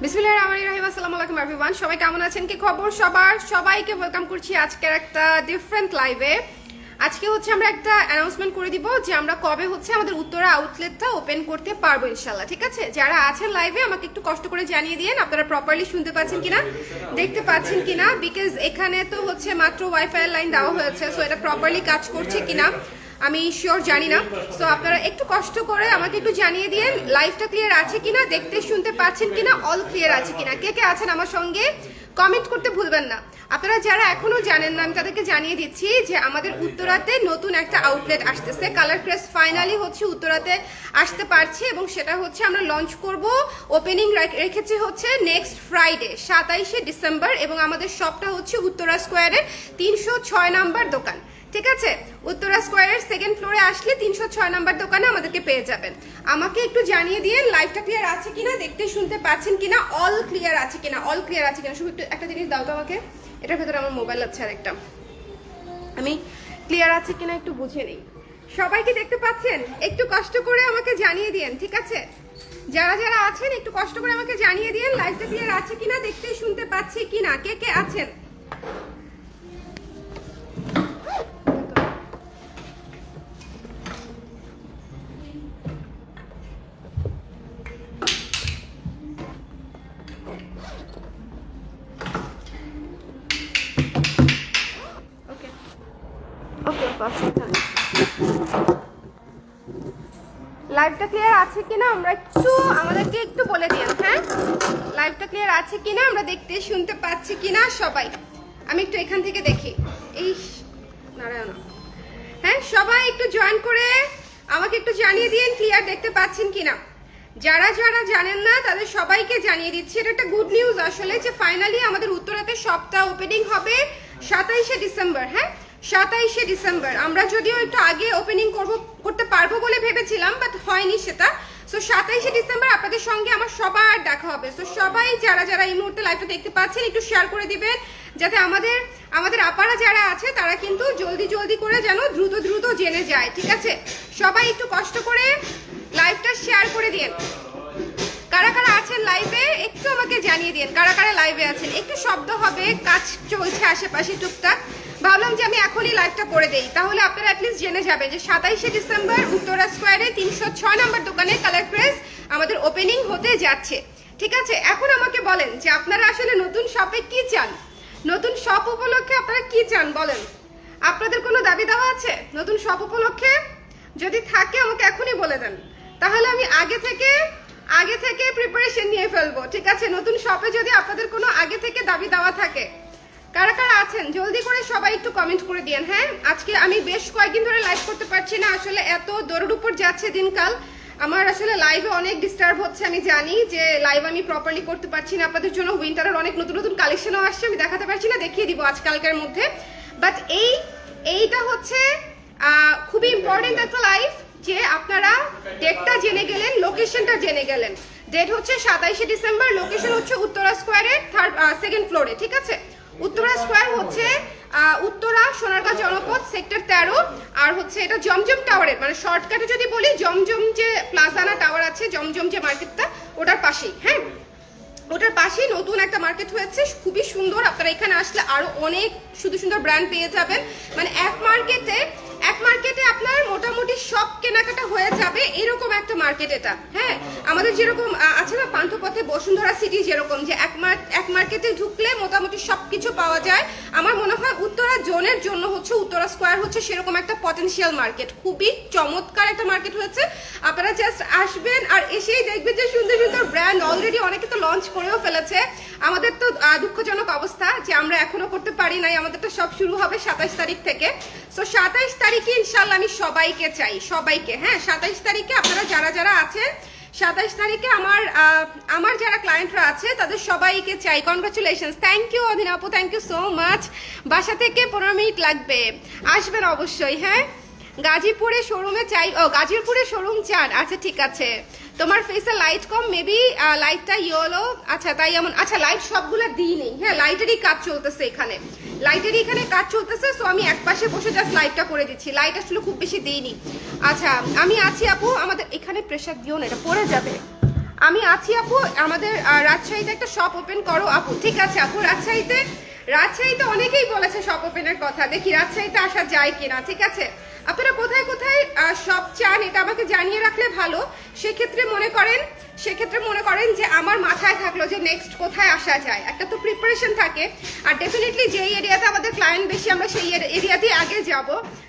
বিসমিল্লাহির রহমানির রহিম। আসসালামু আলাইকুম এভরিওয়ান, সবাই কেমন আছেন? কি খবর সবার? সবাইকে ওয়েলকাম করছি আজকের একটা ডিফারেন্ট লাইভে। আজকে হচ্ছে আমরা একটা অ্যানাউন্সমেন্ট করে দিব যে আমরা কবে হচ্ছে আমাদের উত্তরা আউটলেটটা ওপেন করতে পারবো ইনশাল্লাহ। ঠিক আছে, যারা আছেন লাইভে আমাকে একটু কষ্ট করে জানিয়ে দিন আপনারা প্রপারলি শুনতে পাচ্ছেন কিনা, দেখতে পাচ্ছেন কিনা, বিকজ এখানে তো হচ্ছে মাত্র ওয়াইফাই লাইন দেওয়া হয়েছে, সো এটা প্রপারলি কাজ করছে কিনা আমি শিওর জানি না। সো আপনারা একটু কষ্ট করে আমাকে একটু জানিয়ে দিন লাইভটা ক্লিয়ার আছে কিনা, দেখতে শুনতে পাচ্ছেন কিনা, অল ক্লিয়ার আছে কিনা। কে কে আছেন আমার সঙ্গে কমেন্ট করতে ভুলবেন না। আপনারা যারা এখনো জানেন না আমি তাদেরকে জানিয়ে দিচ্ছি যে আমাদের উত্তরাতে নতুন একটা আউটলেট আসতেছে। কালার ক্রেস ফাইনালি হচ্ছে উত্তরাতে আসতে পারছে এবং সেটা হচ্ছে আমরা লঞ্চ করব, ওপেনিং রেখেছি হচ্ছে নেক্সট ফ্রাইডে 27শে ডিসেম্বর এবং আমাদের শপটা হচ্ছে উত্তরা স্কোয়ারের 306 নাম্বার দোকান। ঠিক আছে, উত্তরা স্কোয়ারের সেকেন্ড ফ্লোরে আসলে 306 নাম্বার দোকানে আমাদেরকে পেয়ে যাবেন। আমাকে একটু জানিয়ে দিয়ে লাইভটা ক্লিয়ার আছে কিনা, দেখতে শুনতে পাচ্ছেন কিনা, অল ক্লিয়ার আছে কিনা, অল ক্লিয়ার আছে কিনা। শুধু একটু একটা জিনিস দাও তো আমাকে, এটার ভেতরে আমার মোবাইল আছে আর একটা, আমি ক্লিয়ার আছে কিনা একটু বুঝে নিই। সবাই কি দেখতে পাচ্ছেন? একটু কষ্ট করে আমাকে জানিয়ে দিন। ঠিক আছে, যারা যারা আছেন একটু কষ্ট করে আমাকে জানিয়ে দিন লাইভটা ক্লিয়ার আছে কিনা, দেখতে শুনতে পাচ্ছি কিনা, কে কে আছেন। লাইভটা ক্লিয়ার আছে কিনা আমরা একটু আমাদেরকে একটু বলে দিন। হ্যাঁ, লাইভটা ক্লিয়ার আছে কিনা, আমরা দেখতে শুনতে পাচ্ছি কিনা সবাই। আমি একটু এখান থেকে দেখি, এই নারায়ণ। হ্যাঁ, সবাই একটু জয়েন করে আমাকে একটু জানিয়ে দিন ক্লিয়ার দেখতে পাচ্ছেন কিনা। যারা যারা জানেন না তাদের সবাইকে জানিয়ে দিচ্ছি, এটা একটা গুড নিউজ আসলে, যে ফাইনালি আমাদের উত্তরাতে শপটা ওপেনিং হবে 27শে ডিসেম্বর। হ্যাঁ, 27শে ডিসেম্বর। আমরা যদিও একটু আগে ওপেনিং করতে পারবো বলে ভেবেছিলাম, বাট হয়নি সেটা। সো 27শে ডিসেম্বর আপনাদের সঙ্গে আমার সবার দেখা হবে। সো সবাই যারা যারা এই মুহূর্তে লাইভটা দেখতে পাচ্ছেন একটু শেয়ার করে দিবেন, যাতে আমাদের আপারা যারা আছে তারা কিন্তু জলদি জলদি করে যেন দ্রুত দ্রুত জেনে যায়। ঠিক আছে, সবাই একটু কষ্ট করে লাইভটা শেয়ার করে দিন। কারা কারা আছেন লাইভে একটু আমাকে জানিয়ে দিন, কারা কারা লাইভে আছেন। একটু শব্দ হবে, কাজ চলছে আশেপাশে টুকটাক, ভাবলাম যে আমি এখনই লাইভটা করে দেই, তাহলে আপনারা অ্যাটলিস্ট জেনে যাবেন যে 27শে ডিসেম্বর উত্তরা স্কোয়ারে 306 নম্বর দোকানে কালার প্রেস আমাদের ওপেনিং হতে যাচ্ছে। ঠিক আছে, এখন আমাকে বলেন যে আপনারা আসলে নতুন শপে কি চান, নতুন শপ উপলক্ষে আপনারা কি চান বলেন। আপনাদের কোনো দাবি দাওয়া আছে নতুন শপ উপলক্ষে? যদি থাকে আমাকে এখনই বলে দেন, তাহলে আমি আগে থেকে প্রিপারেশন নিয়ে ফেলবো। ঠিক আছে, নতুন শপে যদি আপনাদের কোনো আগে থেকে দাবি দেওয়া থাকে, কারা কারা আছেন জলদি করে সবাই একটু কমেন্ট করে দিন। হ্যাঁ, আজকে আমি বেশ কয়েকদিন ধরে লাইভ করতে পারছি না, আসলে এত দৌড়ের উপর যাচ্ছে দিনকাল, আমার আসলে লাইভে অনেক ডিস্টার্ব হচ্ছে। আমি জানি যে লাইভ আমি প্রপারলি করতে পারছি না আপনাদের জন্য। উইন্টারের অনেক নতুন নতুন কালেকশনও আসছে, আমি দেখাতে পারছি না, দেখিয়ে দিব আজকালকার মধ্যে। বাট এইটা হচ্ছে খুবই ইম্পর্টেন্ট একটা লাইভ, যে আপনারা ডেটটা জেনে গেলেন, লোকেশনটা জেনে গেলেন। ডেট হচ্ছে 27শে ডিসেম্বর, লোকেশন হচ্ছে উত্তরা স্কোয়ারের সেকেন্ড ফ্লোরে। ঠিক আছে, উত্তরা স্কোয়ার হচ্ছে উত্তরা সোনারগাঁ জনপদ সেক্টর 13, আর হচ্ছে এটা জমজম টাওয়ারের, মানে শর্টকাটে যদি বলি জমজম যে প্লাজানা টাওয়ার আছে, জমজম যে মার্কেটটা ওটার পাশেই। হ্যাঁ, ওটার পাশেই নতুন একটা মার্কেট হয়েছে, খুবই সুন্দর। আপনারা এখানে আসলে আরো অনেক সুন্দর সুন্দর ব্র্যান্ড পেয়ে যাবেন। মানে এক মার্কেটে আপনার মোটামুটি সব কেনাকাটা হয়ে যাবে, এরকম একটা মার্কেট এটা। হ্যাঁ, আমাদের যেরকম আছে না পান্থপথে বসুন্ধরা সিটি, যেরকম যে এক মার্কেটে ঢুকলে মোটামুটি সবকিছু পাওয়া যায়। আমার মনে হয় উত্তরা জোনের জন্য হচ্ছে উত্তরা স্কোয়ার হচ্ছে সেরকম একটা পটেনশিয়াল মার্কেট, খুবই চমৎকার একটা মার্কেট হয়েছে। আপনারা জাস্ট আসবেন আর এসেই দেখবেন যে সুন্দর সুন্দর ব্র্যান্ড অলরেডি অনেকে তো লঞ্চ করেও ফেলেছে। আমাদের তো দুঃখজনক অবস্থা যে আমরা এখনো করতে পারি নাই, আমাদের তো সব শুরু হবে 27 তারিখ থেকে। সো 27 তারিখে ইনশাল্লাহ আমি সবাইকে চাই, সবাইকে। হ্যাঁ, 27 তারিখে আপনারা যারা যারা আছেন 27 তারিখে আমার যারা ক্লায়েন্টরা আছে তাদের সবাইকে চাই। কনগ্রাচুলেশনস, থ্যাংক ইউ অদিনা আপু, থ্যাংক ইউ সো মাচ। বাসা থেকে 15 মিনিট লাগবে, আসবেন অবশ্যই। হ্যাঁ, গাজীপুরে শোরুমে চাই, ও গাজীপুরে শোরুম চান, আচ্ছা ঠিক আছে। তোমার ফেসে লাইট কম, মেবি লাইটটা ইয়েলো, আচ্ছা তাই এমন। আচ্ছা, লাইট সবগুলো দিই নেই। হ্যাঁ, লাইটেরই কাজ চলতেছে এখানে, কাজ চলতেছে। সো আমি এক পাশে বসে জাস্ট লাইটটা করে দিচ্ছি, লাইট আসলে খুব বেশি দিইনি। আচ্ছা, আমি আছি আপু, আমাদের এখানে প্রেসার দিও না, এটা পড়ে যাবে। আমি আছি আপু, আমাদের রাজশাহীতে একটা শপ ওপেন করো আপু। ঠিক আছে আপু, রাজশাহীতে অনেকেই বলেছে শপ ওপেনের কথা, দেখি রাজশাহীতে আসা যায় কিনা। ঠিক আছে, আপনারা কোথায় কোথায় শপ চান এটা আমাকে জানিয়ে রাখলে ভালো। সেক্ষেত্রে মনে করেন যে আমার মাথায় থাকলো যে নেক্সট কোথায় আসা যায়, একটা তো প্রিপারেশন থাকে। আর ডেফিনেটলি যেই এরিয়াতে আমাদের ক্লায়েন্ট বেশি আমরা সেই এরিয়াতেই আগে যাব,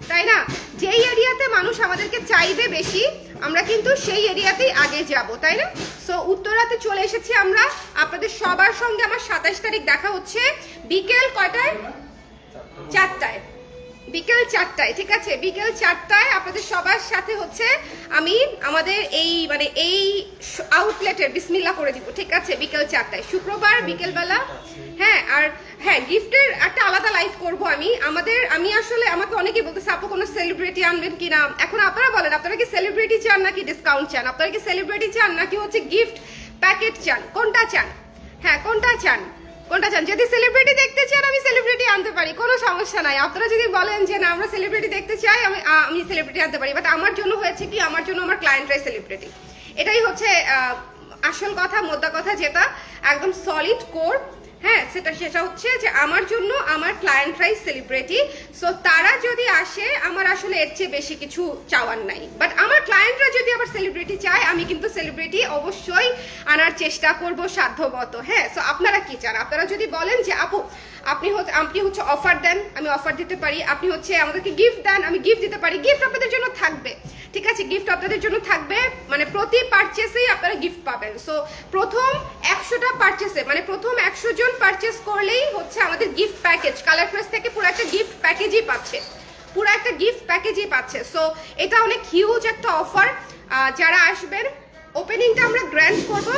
তাই না? যেই এরিয়াতে মানুষ আমাদেরকে চাইবে বেশি আমরা কিন্তু সেই এরিয়াতেই আগে যাব, তাই না? সো উত্তরাতে চলে এসেছি আমরা। আপনাদের সবার সঙ্গে আমার 27 তারিখ দেখা হচ্ছে বিকেল কয়টায়? 4টায়, বিকেল 4টায়। ঠিক আছে, বিকেল 4টায় আপনাদের সবার সাথে হচ্ছে আমি আমাদের এই আউটলেটের বিসমিল্লাহ করে দিব। ঠিক আছে, বিকেল 4টায় শুক্রবার বিকেলবেলা। হ্যাঁ, আর হ্যাঁ, গিফটের একটা আলাদা লাইভ করব আমি আসলে আমাকে অনেকেই বলতেছে আপু কোনো সেলিব্রিটি আনবেন কিনা। এখন আপনারা বলেন, আপনারা কি সেলিব্রিটি চান নাকি ডিসকাউন্ট চান? আপনারা কি সেলিব্রিটি চান নাকি হচ্ছে গিফট প্যাকেট চান? কোনটা চান? হ্যাঁ, কোনটা চান? যদি সেলিব্রিটি দেখতে চান আমি সেলিব্রিটি আনতে পারি, কোনো সমস্যা নাই। আপনারা যদি বলেন যে না আমরা সেলিব্রিটি দেখতে চাই, আমি সেলিব্রিটি আনতে পারি। বাট আমার জন্য হয়েছে কি, আমার জন্য আমার ক্লায়েন্টরাই সেলিব্রিটি। এটাই হচ্ছে আসল কথা, মোদ্দা কথা, যেটা একদম সলিড কোর। হ্যাঁ, সেটা হচ্ছে যে আমার জন্য আমার ক্লায়েন্টরাই সেলিব্রিটি। সো তারা যদি আসে আমার আসলে এর চেয়ে বেশি কিছু চাওয়ার নাই। বাট আমার ক্লায়েন্টরা যদি আবার সেলিব্রিটি চায় আমি কিন্তু সেলিব্রিটি অবশ্যই আনার চেষ্টা করব সাধ্যমতো। হ্যাঁ, সো আপনারা কি চান? আপনারা যদি বলেন যে আপু আপনি হচ্ছে অফার দেন, আমি অফার দিতে পারি। আপনি হচ্ছে আমাদেরকে গিফট দেন, আমি গিফট দিতে পারি। গিফট আপনাদের জন্য থাকবে। ঠিক আছে, গিফট আপনাদের জন্য থাকবে, মানে প্রতি পারচেসেই আপনারা গিফট পাবেন। সো প্রথম 100টা পারচেসে, মানে প্রথম 100 জন পারচেস করলেই হচ্ছে আমাদের গিফট প্যাকেজ কালার ফ্রেশ থেকে পুরো একটা গিফট প্যাকেজই পাচ্ছে। সো এটা অনেক হিউজ একটা অফার। যারা আসবেন, ওপেনিংটা আমরা গ্র্যান্ড করব।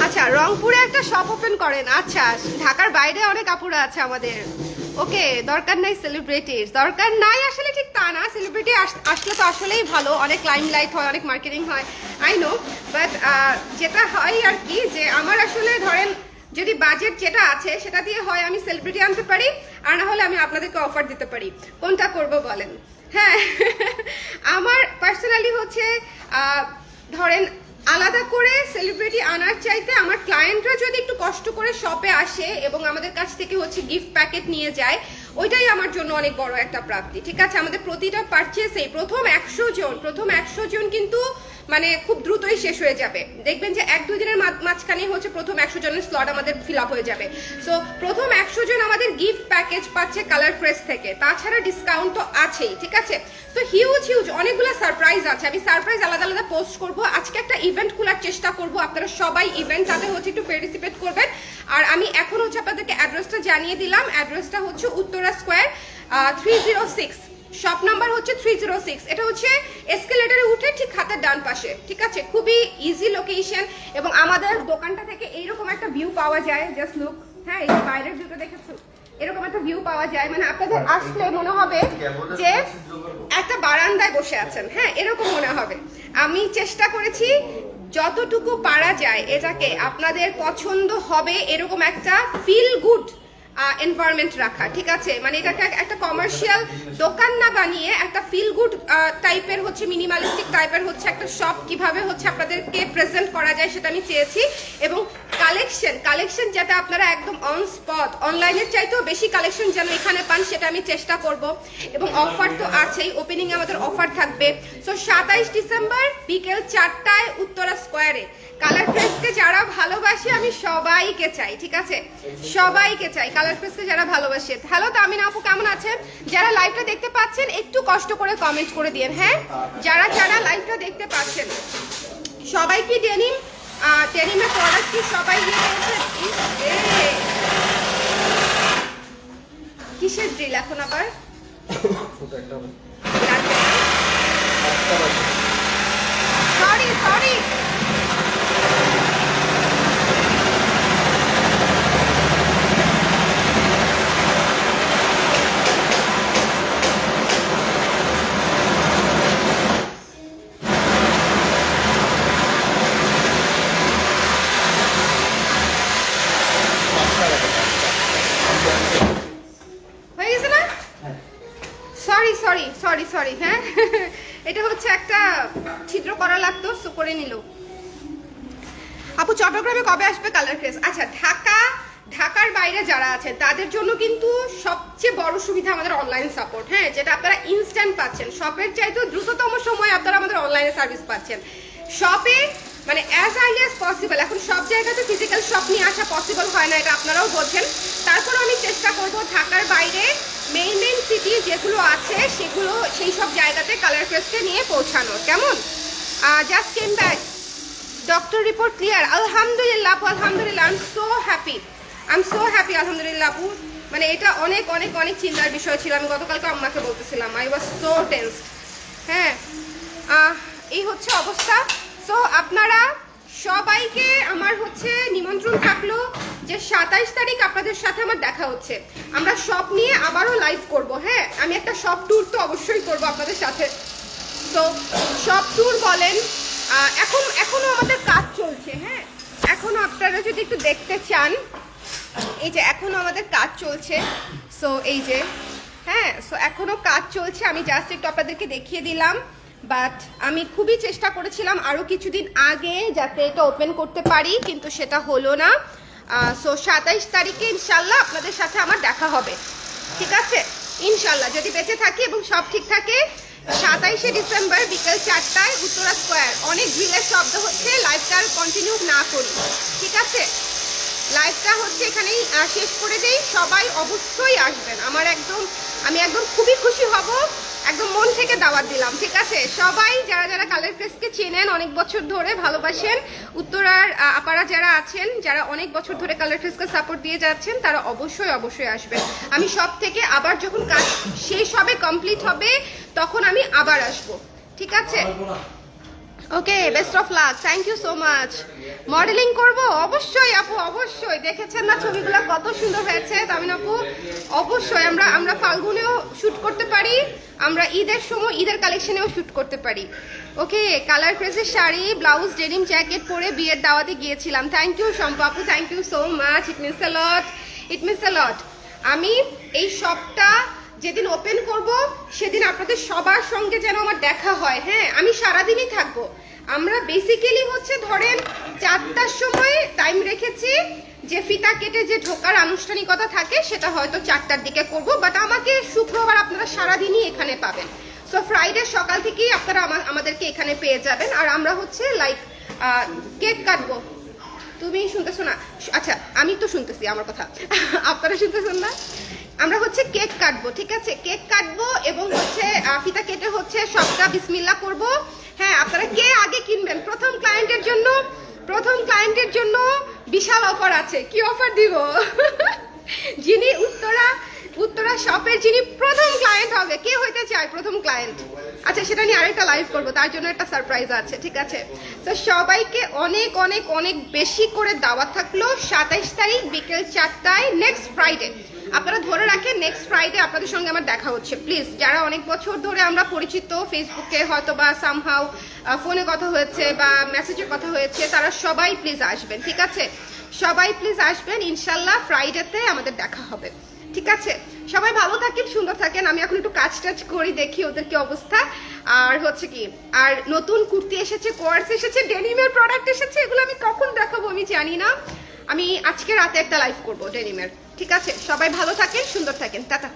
আচ্ছা, রংপুরে একটা শপ ওপেন করেন। আচ্ছা, ঢাকার বাইরে অনেক আপুরা আছে আমাদের। ওকে, দরকার নাই সেলিব্রিটির, দরকার নাই আসলে ঠিক তা না। সেলিব্রিটি আসলে তো আসলেই ভালো, অনেক লাইমলাইট হয়, অনেক মার্কেটিং হয়, আই নো। বাট যেটা হয় আর কি, যে আমার আসলে ধরেন যদি বাজেট যেটা আছে সেটা দিয়ে হয় আমি সেলিব্রিটি আনতে পারি, আর না হলে আমি আপনাদেরকে অফার দিতে পারি। কোনটা করব বলেন? হ্যাঁ, আমার পার্সোনালি হচ্ছে ধরেন আলাদা করে সেলিব্রিটি আনার চাইতে আমার ক্লায়েন্টরা যদি একটু কষ্ট করে শপে আসে এবং আমাদের কাছ থেকে হচ্ছে গিফট প্যাকেট নিয়ে যায়, ওইটাই আমার জন্য অনেক বড় একটা প্রাপ্তি। ঠিক আছে, আমাদের প্রতিটা পারচেসেই প্রথম 100 জন কিন্তু মানে খুব দ্রুতই শেষ হয়ে যাবে। দেখবেন যে 1-2 দিনের মাঝখানে হচ্ছে প্রথম 100 জনের স্লট আমাদের ফিল আপ হয়ে যাবে। সো প্রথম 100 জন আমাদের গিফট প্যাকেজ পাচ্ছে কালার প্রেস থেকে, তাছাড়া ডিসকাউন্ট তো আছেই। ঠিক আছে, সো হিউজ অনেকগুলো সারপ্রাইজ আছে। আমি সারপ্রাইজ আলাদা আলাদা পোস্ট করব। আজকে একটা ইভেন্ট খোলার চেষ্টা করব, আপনারা সবাই ইভেন্টটাতে হচ্ছে একটু পার্টিসিপেট করবেন। আর আমি এখন হচ্ছে আপনাদেরকে অ্যাড্রেসটা জানিয়ে দিলাম। অ্যাড্রেসটা হচ্ছে উত্তরা স্কোয়ার 306, শপ নাম্বার হচ্ছে 306। এটা হচ্ছে এসকেলেটরে উঠে ঠিক হাতের ডান পাশে। ঠিক আছে, খুবই ইজি লোকেশন এবং আমাদের দোকানটা থেকে এইরকম একটা ভিউ পাওয়া যায়। জাস্ট লুক, হ্যাঁ, এই বাইরের ভিউটা দেখেছো, এরকম একটা ভিউ পাওয়া যায়। মানে আপনাদের আসলে মনে হবে যে একটা বারান্দায় বসে আছেন। হ্যাঁ, এরকম মনে হবে। আমি চেষ্টা করেছি যতটুকু পারা যায় এটাকে আপনাদের পছন্দ হবে এরকম একটা ফিল গুড এনভায়রনমেন্ট রাখা। ঠিক আছে, মানে এটাকে একটা কমার্শিয়াল দোকান না বানিয়ে একটা ফিল গুড টাইপের হচ্ছে মিনিমালিস্টিক টাইপের হচ্ছে একটা শপ কিভাবে হচ্ছে আপনাদেরকে প্রেজেন্ট করা যায় সেটা আমি চেয়েছি। এবং কালেকশন যাতে আপনারা একদম অন স্পট, অনলাইনের চাইতেও বেশি কালেকশন যেন এখানে পান সেটা আমি চেষ্টা করব। এবং অফার তো আছেই, ওপেনিং আমাদের অফার থাকবে। সো 27 ডিসেম্বর বিকেল 4টায় উত্তরা স্কোয়ারে। কালার প্রেসকে যারা ভালোবাসে আমি সবাইকে চাই। ঠিক আছে, সবাইকে চাই কালার প্রেসকে যারা ভালোবাসে। হ্যালো তামিনা আপু, কেমন আছেন? যারা লাইভটা দেখতে পাচ্ছেন একটু কষ্ট করে কমেন্ট করে দিন। হ্যাঁ, যারা লাইভটা দেখতে পাচ্ছেন সবাই কি ডেনিমের প্রোডাক্ট কি সবাই নিয়ে পেয়েছেন? কিসের ড্রিল এখন আবার? Sorry sorry. হ্যাঁ, এটা হচ্ছে একটা ছিদ্র করা লাগতো, সো করে নিল। আপু চট্টগ্রামে কবে আসবে কালার ক্রেজ? আচ্ছা, ঢাকার বাইরে যারা আছেন তাদের জন্য কিন্তু সবচেয়ে বড় সুবিধা আমাদের অনলাইন সাপোর্ট, হ্যাঁ, যেটা আপনারা ইনস্ট্যান্ট পাচ্ছেন। শপের চাইতেও দ্রুততম সময় আপনারা আমাদের অনলাইনে সার্ভিস পাচ্ছেন। শপে মানে অ্যাজ আর্লি অ্যাজ পসিবল, এখন সব জায়গাতে ফিজিক্যাল শপ নিয়ে আসা পসিবল হয় না, এটা আপনারাও বোঝেন। তারপর আমি চেষ্টা করব ঢাকার বাইরে মেইন সিটি যেগুলো আছে সেগুলো সেই সব জায়গাতে কালার ক্রেজকে নিয়ে পৌঁছানোর। কেমন? Just came back, doctor report clear. আলহামদুলিল্লাহ আপু, আলহামদুলিল্লাহ, আই এম সো হ্যাপি, আলহামদুলিল্লাহ আপু। মানে এটা অনেক অনেক অনেক চিন্তার বিষয় ছিল। আমি গতকালকে আম্মাকে বলতেছিলাম, আই ওয়াজ সো টেন্সড। হ্যাঁ, এই হচ্ছে অবস্থা। সো আপনারা সবাইকে আমার হচ্ছে নিমন্ত্রণ থাকলো যে 27 তারিখ আপনাদের সাথে আমার দেখা হচ্ছে। আমরা শপ নিয়ে আবারও লাইভ করব। হ্যাঁ, আমি একটা শপ ট্যুর তো অবশ্যই করব আপনাদের সাথে। তো শপ ট্যুর বলেন, এখনো আমাদের কাজ চলছে। হ্যাঁ, এখনো আপনারা যদি একটু দেখতে চান, এই যে এখনো আমাদের কাজ চলছে। সো এই যে, হ্যাঁ, সো এখনো কাজ চলছে। আমি জাস্ট একটু আপনাদেরকে দেখিয়ে দিলাম, বাট আমি খুবই চেষ্টা করেছিলাম আরও কিছুদিন আগে যাতে এটা ওপেন করতে পারি, কিন্তু সেটা হলো না। সো 27 তারিখে ইনশাল্লাহ আপনাদের সাথে আমার দেখা হবে, ঠিক আছে? ইনশাল্লাহ যদি বেঁচে থাকি এবং সব ঠিক থাকে। 27শে ডিসেম্বর বিকেল 4টায় উত্তরা স্কোয়ার। অনেক গ্রিলের শব্দ হচ্ছে, লাইভটা আর কন্টিনিউ না করি, ঠিক আছে? লাইভটা হচ্ছে এখানেই শেষ করে দেই। সবাই অবশ্যই আসবেন, আমি একদম খুবই খুশি হব, একদম মন থেকে দাওয়াত দিলাম, ঠিক আছে? সবাই যারা যারা কালার ক্রেজকে চেনেন, অনেক বছর ধরে ভালোবাসেন, উত্তরার আপারা যারা আছেন, যারা অনেক বছর ধরে কালার ক্রেজকে সাপোর্ট দিয়ে যাচ্ছেন, তারা অবশ্যই অবশ্যই আসবেন। আমি সব থেকে আবার যখন কাজ শেষ হবে, কমপ্লিট হবে, তখন আমি আবার আসবো, ঠিক আছে? Okay, best of luck, thank you so much. Modelling করব অবশ্যই আপু, অবশ্যই। দেখেছেন না ছবিগুলো কত সুন্দর হয়েছে তামিন আপু? অবশ্যই আমরা ফাল্গুনেও শ্যুট করতে পারি, আমরা ঈদের সময় ঈদের কালেকশনেও শ্যুট করতে পারি। ওকে, কালার ক্রেজের শাড়ি, ব্লাউজ, ডেনিম জ্যাকেট পরে বিয়ের দাওয়াতে গিয়েছিলাম। থ্যাংক ইউ শম্পা আপু, thank you so much. It means a lot, it means a lot. আমি এই শপটা যেদিন ওপেন করব সেদিন আপনাদের সবার সঙ্গে যেন আমার দেখা হয়। হ্যাঁ, আমি সারাদিনই থাকবো। আমরা বেসিক্যালি হচ্ছে ধরেন 4টার সময় টাইম রেখেছি, যে ফিতা কেটে যে ঢোকার আনুষ্ঠানিকতা থাকে সেটা হয়তো 4টার দিকে করব, বাট আমাকে শুক্রবার আপনারা সারাদিনই এখানে পাবেন। সো ফ্রাইডে সকাল থেকেই আপনারা আমাদেরকে এখানে পেয়ে যাবেন। আর আমরা হচ্ছে লাইক কেক কাটবো। তুমি শুনতেছো না? আচ্ছা, আমি তো শুনতেছি আমার কথা, আপনারা শুনতেছেন না? আমরা হচ্ছে কেক কাটবো, ঠিক আছে? কেক কাটবো এবং হচ্ছে ফিতা কেটে হচ্ছে সবটা বিসমিল্লাহ করব। হ্যাঁ, আপনারা কে আগে কিনবেন? প্রথম ক্লায়েন্টের জন্য বিশাল অফার আছে। কি অফার দিব? যিনি উত্তরা শপের যিনি প্রথম ক্লায়েন্ট হবে, কে হইতে চায় প্রথম ক্লায়েন্ট? আচ্ছা, সেটা নিয়ে আরেকটা লাইভ করবো, তার জন্য একটা সারপ্রাইজ আছে, ঠিক আছে? তো সবাইকে অনেক অনেক অনেক বেশি করে দাওয়াত থাকলো 27 তারিখ বিকেল 4টায়, নেক্সট ফ্রাইডে। আপনারা ধরে রাখেন, নেক্সট ফ্রাইডে আপনাদের সঙ্গে আমার দেখা হচ্ছে। প্লিজ, যারা অনেক বছর ধরে আমরা পরিচিত, ফেসবুকে হয়তো বা সামহাউ ফোনে কথা হয়েছে বা মেসেজে কথা হয়েছে, তারা সবাই প্লিজ আসবেন, ঠিক আছে? সবাই প্লিজ আসবেন, ইনশাল্লাহ ফ্রাইডেতে আমাদের দেখা হবে, ঠিক আছে? সবাই ভালো থাকেন, সুন্দর থাকেন। আমি এখন একটু কাজ টাজ করি, দেখি ওদের কি অবস্থা। আর হচ্ছে কি, আর নতুন কুর্তি এসেছে, কোয়ার্স এসেছে, ডেনিমের প্রোডাক্ট এসেছে, এগুলো আমি কখন দেখাবো আমি জানি না। আমি আজকে রাতে একটা লাইভ করবো ডেনিমের, ঠিক আছে? সবাই ভালো থাকেন, সুন্দর থাকেন, টাটা।